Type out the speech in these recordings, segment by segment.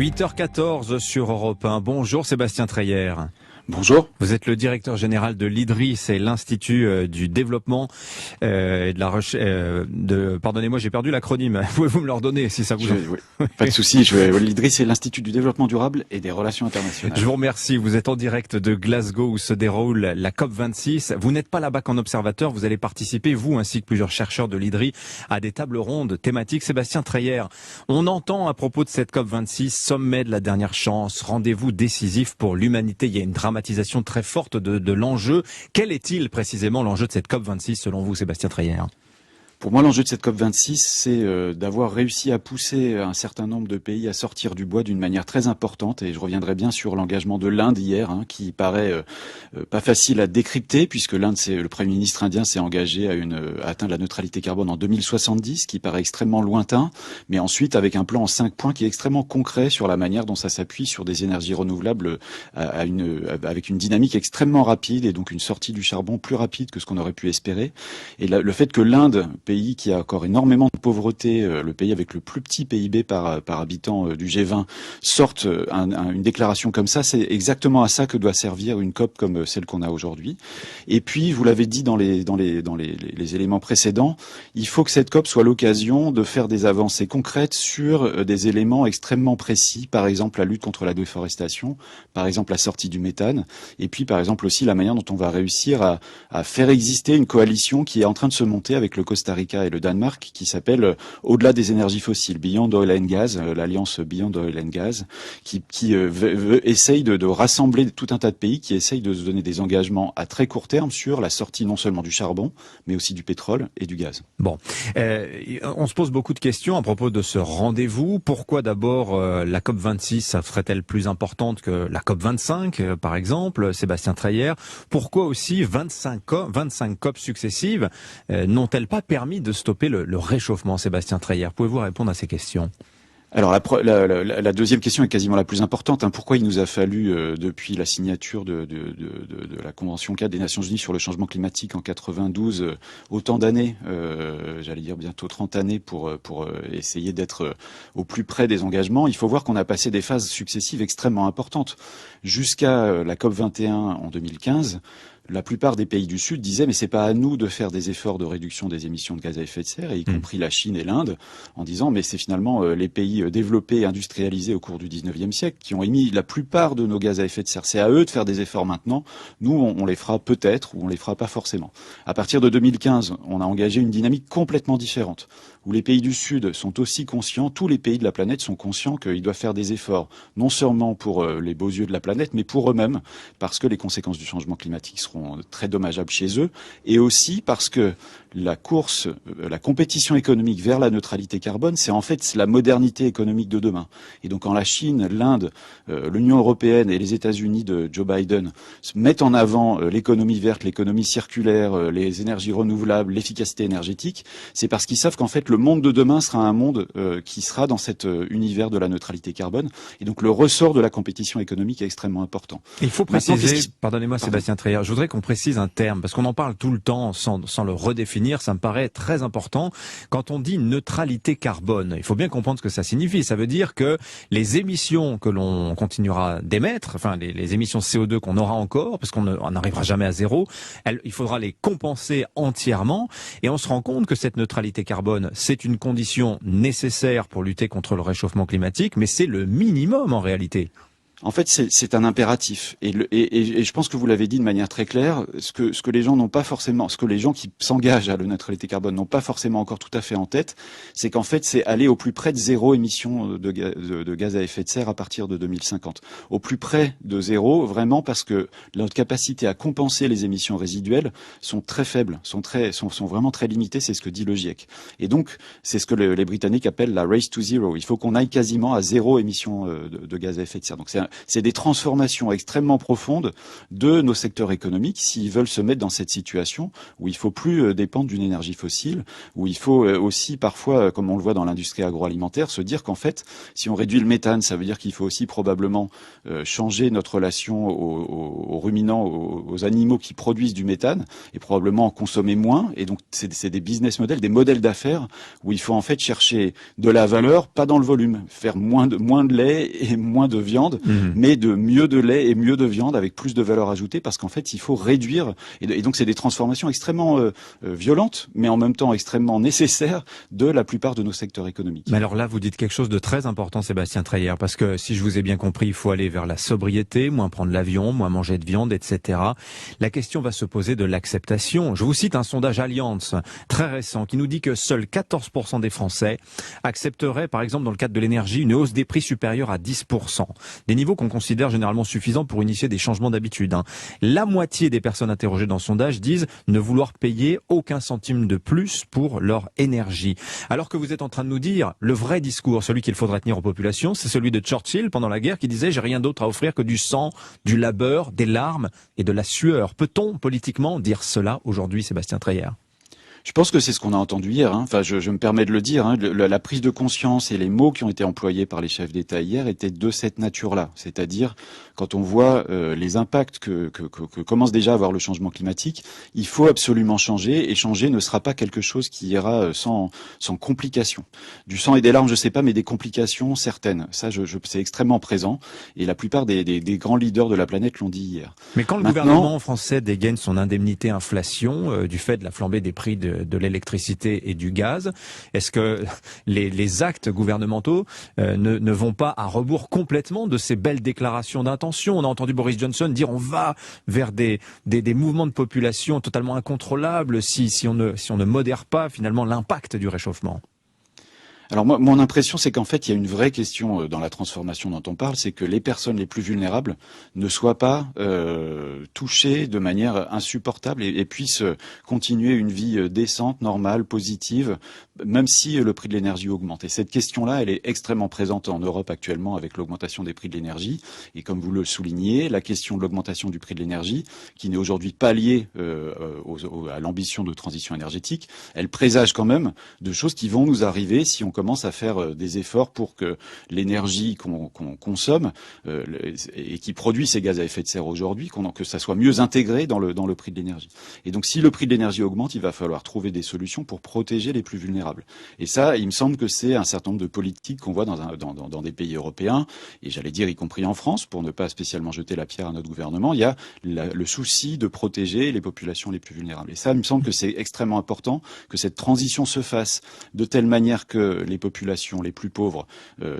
8h14 sur Europe 1. Bonjour Sébastien Treyer. Bonjour. Vous êtes le directeur général de l'IDRI, c'est l'Institut du développement et de la recherche. Pardonnez-moi, j'ai perdu l'acronyme. Pouvez-vous me le redonner si ça vous... Oui. Pas de souci. L'IDRI, c'est l'Institut du développement durable et des relations internationales. Je vous remercie. Vous êtes en direct de Glasgow où se déroule la COP26. Vous n'êtes pas là-bas qu'en observateur. Vous allez participer, vous ainsi que plusieurs chercheurs de l'IDRI, à des tables rondes thématiques. Sébastien Treyer, on entend à propos de cette COP26, sommet de la dernière chance, rendez-vous décisif pour l'humanité. Il y a une dramatisation très forte de l'enjeu. Quel est-il précisément l'enjeu de cette COP26 selon vous, Sébastien Treyer ? Pour moi, l'enjeu de cette COP26, c'est d'avoir réussi à pousser un certain nombre de pays à sortir du bois d'une manière très importante. Et je reviendrai bien sur l'engagement de l'Inde hier, qui paraît pas facile à décrypter, puisque l'Inde, le Premier ministre indien s'est engagé à atteindre la neutralité carbone en 2070, qui paraît extrêmement lointain, mais ensuite avec un plan en 5 points qui est extrêmement concret sur la manière dont ça s'appuie sur des énergies renouvelables avec une dynamique extrêmement rapide et donc une sortie du charbon plus rapide que ce qu'on aurait pu espérer. Et le fait que l'Inde, pays qui a encore énormément de pauvreté, le pays avec le plus petit PIB par habitant du G20, sorte une déclaration comme ça, c'est exactement à ça que doit servir une COP comme celle qu'on a aujourd'hui. Et puis, vous l'avez dit dans les éléments précédents, il faut que cette COP soit l'occasion de faire des avancées concrètes sur des éléments extrêmement précis, par exemple la lutte contre la déforestation, par exemple la sortie du méthane, et puis par exemple aussi la manière dont on va réussir à faire exister une coalition qui est en train de se monter avec le Costa Rica et le Danemark, qui s'appelle Au-delà des énergies fossiles, Beyond Oil and Gas, l'alliance Beyond Oil and Gas, qui essaye de rassembler tout un tas de pays qui essayent de se donner des engagements à très court terme sur la sortie non seulement du charbon, mais aussi du pétrole et du gaz. Bon, on se pose beaucoup de questions à propos de ce rendez-vous. Pourquoi d'abord la COP26 serait-elle plus importante que la COP25, par exemple, Sébastien Treyer? Pourquoi aussi 25 COP successives n'ont-elles pas permis de stopper le réchauffement, Sébastien Treyer? Pouvez-vous répondre à ces questions? Alors la deuxième question est quasiment la plus importante. Pourquoi il nous a fallu, depuis la signature de la Convention cadre des Nations Unies sur le changement climatique en 92, autant d'années, j'allais dire bientôt 30 années, pour essayer d'être au plus près des engagements? Il faut voir qu'on a passé des phases successives extrêmement importantes. Jusqu'à la COP 21 en 2015, la plupart des pays du Sud disaient mais c'est pas à nous de faire des efforts de réduction des émissions de gaz à effet de serre, y compris la Chine et l'Inde, en disant mais c'est finalement les pays développés et industrialisés au cours du 19e siècle qui ont émis la plupart de nos gaz à effet de serre. C'est à eux de faire des efforts maintenant. Nous, on les fera peut-être ou on les fera pas forcément. À partir de 2015, on a engagé une dynamique complètement différente, où les pays du Sud sont aussi conscients, tous les pays de la planète sont conscients qu'ils doivent faire des efforts, non seulement pour les beaux yeux de la planète, mais pour eux-mêmes, parce que les conséquences du changement climatique seront très dommageables chez eux, et aussi parce que la compétition économique vers la neutralité carbone, c'est en fait la modernité économique de demain. Et donc quand la Chine, l'Inde, l'Union européenne et les États-Unis de Joe Biden mettent en avant l'économie verte, l'économie circulaire, les énergies renouvelables, l'efficacité énergétique, c'est parce qu'ils savent qu'en fait le monde de demain sera un monde qui sera dans cet univers de la neutralité carbone. Et donc le ressort de la compétition économique est extrêmement important. Il faut préciser, pardonnez-moi Sébastien Treyer, je voudrais qu'on précise un terme, parce qu'on en parle tout le temps sans le redéfinir, ça me paraît très important. Quand on dit neutralité carbone, il faut bien comprendre ce que ça signifie. Ça veut dire que les émissions que l'on continuera d'émettre, enfin les émissions CO2 qu'on aura encore, parce qu'on n'arrivera jamais à zéro, il faudra les compenser entièrement. Et on se rend compte que cette neutralité carbone, c'est une condition nécessaire pour lutter contre le réchauffement climatique, mais c'est le minimum en réalité. En fait, c'est un impératif. Et je pense que vous l'avez dit de manière très claire, ce que les gens n'ont pas forcément, ce que les gens qui s'engagent à la neutralité carbone n'ont pas forcément encore tout à fait en tête, c'est qu'en fait, c'est aller au plus près de zéro émission de gaz à effet de serre à partir de 2050. Au plus près de zéro, vraiment parce que notre capacité à compenser les émissions résiduelles sont très faibles, sont vraiment très limitées, c'est ce que dit le GIEC. Et donc, c'est ce que les Britanniques appellent la race to zero. Il faut qu'on aille quasiment à zéro émission de gaz à effet de serre. Donc c'est des transformations extrêmement profondes de nos secteurs économiques s'ils veulent se mettre dans cette situation où il faut plus dépendre d'une énergie fossile, où il faut aussi parfois, comme on le voit dans l'industrie agroalimentaire, se dire qu'en fait, si on réduit le méthane, ça veut dire qu'il faut aussi probablement changer notre relation aux ruminants, aux animaux qui produisent du méthane, et probablement en consommer moins. Et donc, c'est des business models, des modèles d'affaires où il faut en fait chercher de la valeur, pas dans le volume, faire moins de lait et moins de viande, mais de mieux de lait et mieux de viande avec plus de valeur ajoutée, parce qu'en fait, il faut réduire. Et donc, c'est des transformations extrêmement violentes, mais en même temps extrêmement nécessaires de la plupart de nos secteurs économiques. Mais alors là, vous dites quelque chose de très important, Sébastien Treillère, parce que si je vous ai bien compris, il faut aller vers la sobriété, moins prendre l'avion, moins manger de viande, etc. La question va se poser de l'acceptation. Je vous cite un sondage Allianz très récent qui nous dit que seuls 14% des Français accepteraient, par exemple dans le cadre de l'énergie, une hausse des prix supérieure à 10%. Des niveaux qu'on considère généralement suffisants pour initier des changements d'habitude. La moitié des personnes interrogées dans le sondage disent ne vouloir payer aucun centime de plus pour leur énergie. Alors que vous êtes en train de nous dire, le vrai discours, celui qu'il faudrait tenir aux populations, c'est celui de Churchill pendant la guerre qui disait « j'ai rien d'autre à offrir que du sang, du labeur, des larmes et de la sueur ». Peut-on politiquement dire cela aujourd'hui, Sébastien Treillère ? Je pense que c'est ce qu'on a entendu hier. Enfin, je me permets de le dire. La prise de conscience et les mots qui ont été employés par les chefs d'État hier étaient de cette nature-là. C'est-à-dire, quand on voit les impacts que commence déjà à avoir le changement climatique, il faut absolument changer. Et changer ne sera pas quelque chose qui ira sans complications. Du sang et des larmes, je sais pas, mais des complications certaines. Ça, c'est extrêmement présent. Et la plupart des grands leaders de la planète l'ont dit hier. Mais quand le gouvernement français dégaine son indemnité inflation du fait de la flambée des prix de l'électricité et du gaz, est-ce que les actes gouvernementaux ne vont pas à rebours complètement de ces belles déclarations d'intention? On a entendu Boris Johnson dire on va vers des mouvements de population totalement incontrôlables si on ne modère pas finalement l'impact du réchauffement. Alors moi, mon impression, c'est qu'en fait, il y a une vraie question dans la transformation dont on parle, c'est que les personnes les plus vulnérables ne soient pas touchées de manière insupportable et puissent continuer une vie décente, normale, positive, même si le prix de l'énergie augmente. Et cette question-là, elle est extrêmement présente en Europe actuellement avec l'augmentation des prix de l'énergie. Et comme vous le soulignez, la question de l'augmentation du prix de l'énergie, qui n'est aujourd'hui pas liée à l'ambition de transition énergétique, elle présage quand même de choses qui vont nous arriver si on commence à faire des efforts pour que l'énergie qu'on consomme et qui produit ces gaz à effet de serre aujourd'hui, que ça soit mieux intégré dans le prix de l'énergie. Et donc si le prix de l'énergie augmente, il va falloir trouver des solutions pour protéger les plus vulnérables. Et ça, il me semble que c'est un certain nombre de politiques qu'on voit dans des pays européens, et j'allais dire y compris en France, pour ne pas spécialement jeter la pierre à notre gouvernement, il y a le souci de protéger les populations les plus vulnérables. Et ça, il me semble que c'est extrêmement important que cette transition se fasse de telle manière que les populations les plus pauvres que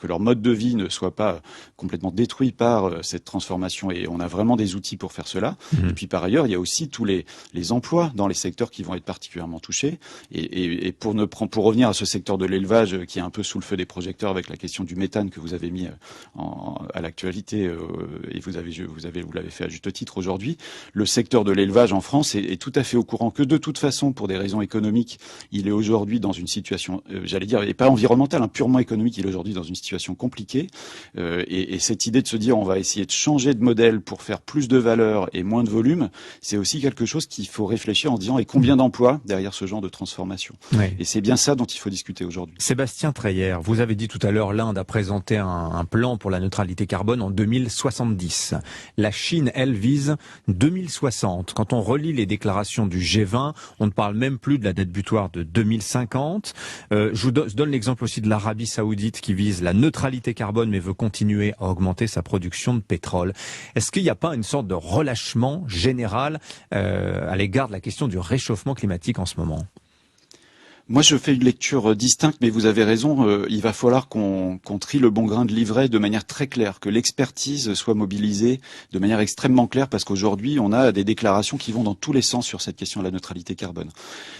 leur mode de vie ne soit pas complètement détruit par cette transformation. Et on a vraiment des outils pour faire cela. Et puis par ailleurs, il y a aussi tous les emplois dans les secteurs qui vont être particulièrement touchés. Et pour revenir à ce secteur de l'élevage qui est un peu sous le feu des projecteurs avec la question du méthane que vous avez mis à l'actualité et vous l'avez fait à juste titre aujourd'hui, le secteur de l'élevage en France est tout à fait au courant que de toute façon, pour des raisons économiques, il est aujourd'hui dans une situation, j'allais dire, et pas environnementale, purement économique, il est aujourd'hui dans une situation compliquée. Et cette idée de se dire on va essayer de changer de modèle pour faire plus de valeur et moins de volume, c'est aussi quelque chose qu'il faut réfléchir en disant et combien d'emplois derrière ce genre de transformation. Oui. Et c'est bien ça dont il faut discuter aujourd'hui. Sébastien Treillère, vous avez dit tout à l'heure, l'Inde a présenté un plan pour la neutralité carbone en 2070. La Chine, elle, vise 2060. Quand on relit les déclarations du G20, on ne parle même plus de la date butoir de 2050. Je vous donne l'exemple aussi de l'Arabie Saoudite qui vise la neutralité carbone mais veut continuer à augmenter sa production de pétrole. Est-ce qu'il n'y a pas une sorte de relâchement général à l'égard de la question du réchauffement climatique en ce moment ? Moi, je fais une lecture distincte, mais vous avez raison, il va falloir qu'on trie le bon grain de livret de manière très claire, que l'expertise soit mobilisée de manière extrêmement claire, parce qu'aujourd'hui, on a des déclarations qui vont dans tous les sens sur cette question de la neutralité carbone.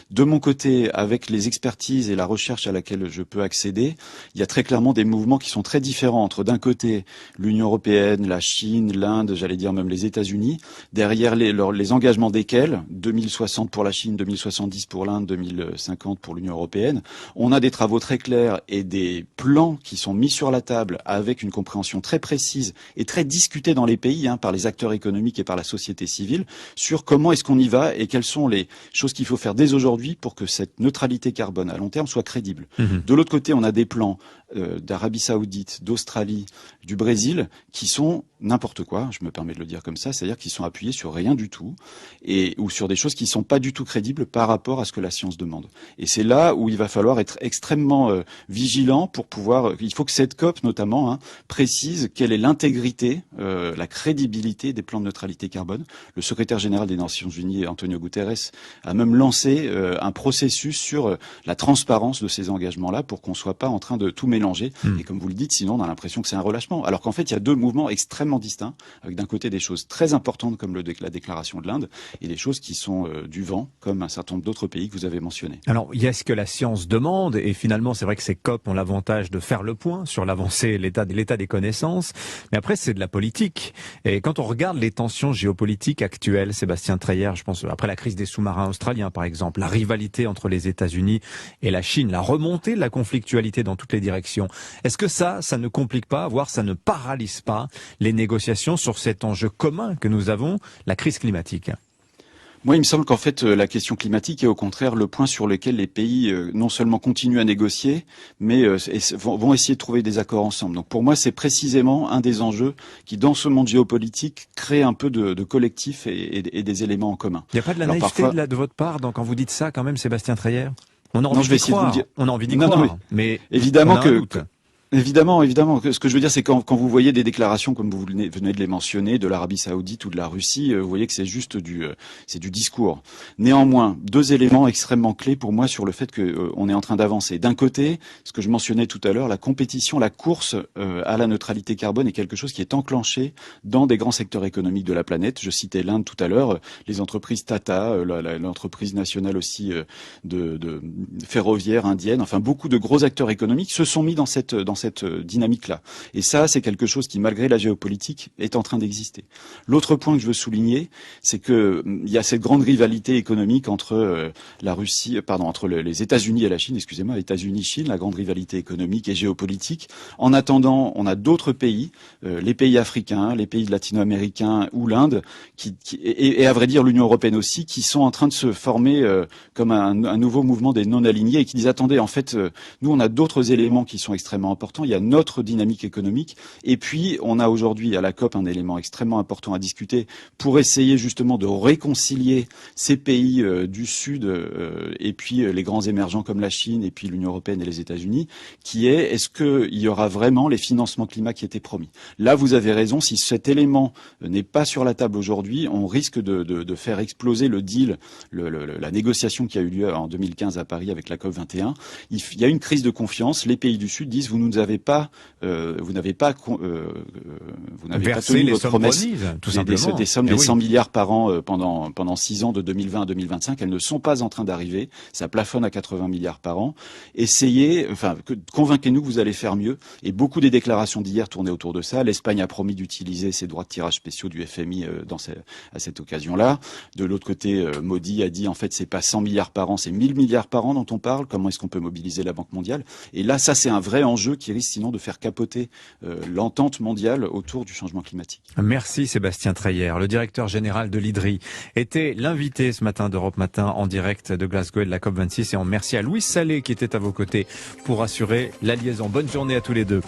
De mon côté, avec les expertises et la recherche à laquelle je peux accéder, il y a très clairement des mouvements qui sont très différents entre, d'un côté, l'Union européenne, la Chine, l'Inde, j'allais dire même les États-Unis, derrière les engagements desquels, 2060 pour la Chine, 2070 pour l'Inde, 2050 pour l'Union l'Union européenne. On a des travaux très clairs et des plans qui sont mis sur la table avec une compréhension très précise et très discutée dans les pays par les acteurs économiques et par la société civile sur comment est-ce qu'on y va et quelles sont les choses qu'il faut faire dès aujourd'hui pour que cette neutralité carbone à long terme soit crédible. De l'autre côté, on a des plans d'Arabie Saoudite, d'Australie, du Brésil qui sont n'importe quoi, je me permets de le dire comme ça, c'est-à-dire qu'ils sont appuyés sur rien du tout ou sur des choses qui sont pas du tout crédibles par rapport à ce que la science demande. Et c'est là où il va falloir être extrêmement vigilant pour pouvoir. Il faut que cette COP notamment précise quelle est l'intégrité, la crédibilité des plans de neutralité carbone. Le secrétaire général des Nations Unies, Antonio Guterres, a même lancé un processus sur la transparence de ces engagements-là pour qu'on soit pas en train de tout mélanger. Et comme vous le dites, sinon on a l'impression que c'est un relâchement. Alors qu'en fait, il y a deux mouvements extrêmement distincts, avec d'un côté des choses très importantes comme la déclaration de l'Inde et des choses qui sont du vent, comme un certain nombre d'autres pays que vous avez mentionnés. Alors, il y a ce que la science demande, et finalement, c'est vrai que ces COP ont l'avantage de faire le point sur l'avancée, l'état des connaissances, mais après, c'est de la politique. Et quand on regarde les tensions géopolitiques actuelles, Sébastien Treyer, je pense, après la crise des sous-marins australiens, par exemple, la rivalité entre les États-Unis et la Chine, la remontée de la conflictualité dans toutes les directions, est-ce que ça ne complique pas, voire ça ne paralyse pas les négociations sur cet enjeu commun que nous avons, la crise climatique? Moi, il me semble qu'en fait, la question climatique est au contraire le point sur lequel les pays non seulement continuent à négocier, mais vont essayer de trouver des accords ensemble. Donc pour moi, c'est précisément un des enjeux qui, dans ce monde géopolitique, crée un peu de collectif et des éléments en commun. Il n'y a pas de la naïveté parfois... de votre part quand vous dites ça, quand même, Sébastien Treyer? On a envie d'y croire. On a envie d'y croire. Mais évidemment que... Évidemment. Ce que je veux dire, c'est quand vous voyez des déclarations comme vous venez de les mentionner, de l'Arabie Saoudite ou de la Russie, vous voyez que c'est juste du discours. Néanmoins, deux éléments extrêmement clés pour moi sur le fait que on est en train d'avancer. D'un côté, ce que je mentionnais tout à l'heure, la compétition, la course à la neutralité carbone est quelque chose qui est enclenché dans des grands secteurs économiques de la planète. Je citais l'Inde tout à l'heure, les entreprises Tata, l'entreprise nationale aussi de ferroviaire indienne, enfin beaucoup de gros acteurs économiques se sont mis dans cette dynamique-là. Et ça, c'est quelque chose qui, malgré la géopolitique, est en train d'exister. L'autre point que je veux souligner, c'est que il y a cette grande rivalité économique entre la Russie, entre les États-Unis et la Chine, excusez-moi, États-Unis-Chine, la grande rivalité économique et géopolitique. En attendant, on a d'autres pays, les pays africains, les pays latino-américains ou l'Inde, et à vrai dire l'Union européenne aussi, qui sont en train de se former comme un nouveau mouvement des non-alignés et qui disent attendez, en fait, nous on a d'autres éléments qui sont extrêmement importants. Il y a notre dynamique économique et puis on a aujourd'hui à la COP un élément extrêmement important à discuter pour essayer justement de réconcilier ces pays du Sud et puis les grands émergents comme la Chine et puis l'Union européenne et les États-Unis, qui est-ce qu'il y aura vraiment les financements climat qui étaient promis? Là, vous avez raison, si cet élément n'est pas sur la table aujourd'hui, on risque de faire exploser le deal, la négociation qui a eu lieu en 2015 à Paris avec la COP 21. Il y a une crise de confiance, les pays du Sud disent vous n'avez pas tenu votre promesse des sommes des 100 milliards par an pendant 6 ans de 2020 à 2025. Elles ne sont pas en train d'arriver. Ça plafonne à 80 milliards par an. Convainquez-nous que vous allez faire mieux. Et beaucoup des déclarations d'hier tournaient autour de ça. L'Espagne a promis d'utiliser ses droits de tirage spéciaux du FMI à cette occasion-là. De l'autre côté, Modi a dit en fait c'est pas 100 milliards par an, c'est 1000 milliards par an dont on parle. Comment est-ce qu'on peut mobiliser la Banque mondiale? Et là, ça c'est un vrai enjeu qui risque sinon de faire capoter l'entente mondiale autour du changement climatique. Merci Sébastien Treyer. Le directeur général de l'IDRI était l'invité ce matin d'Europe Matin en direct de Glasgow et de la COP26. Et on remercie à Louis Salé qui était à vos côtés pour assurer la liaison. Bonne journée à tous les deux.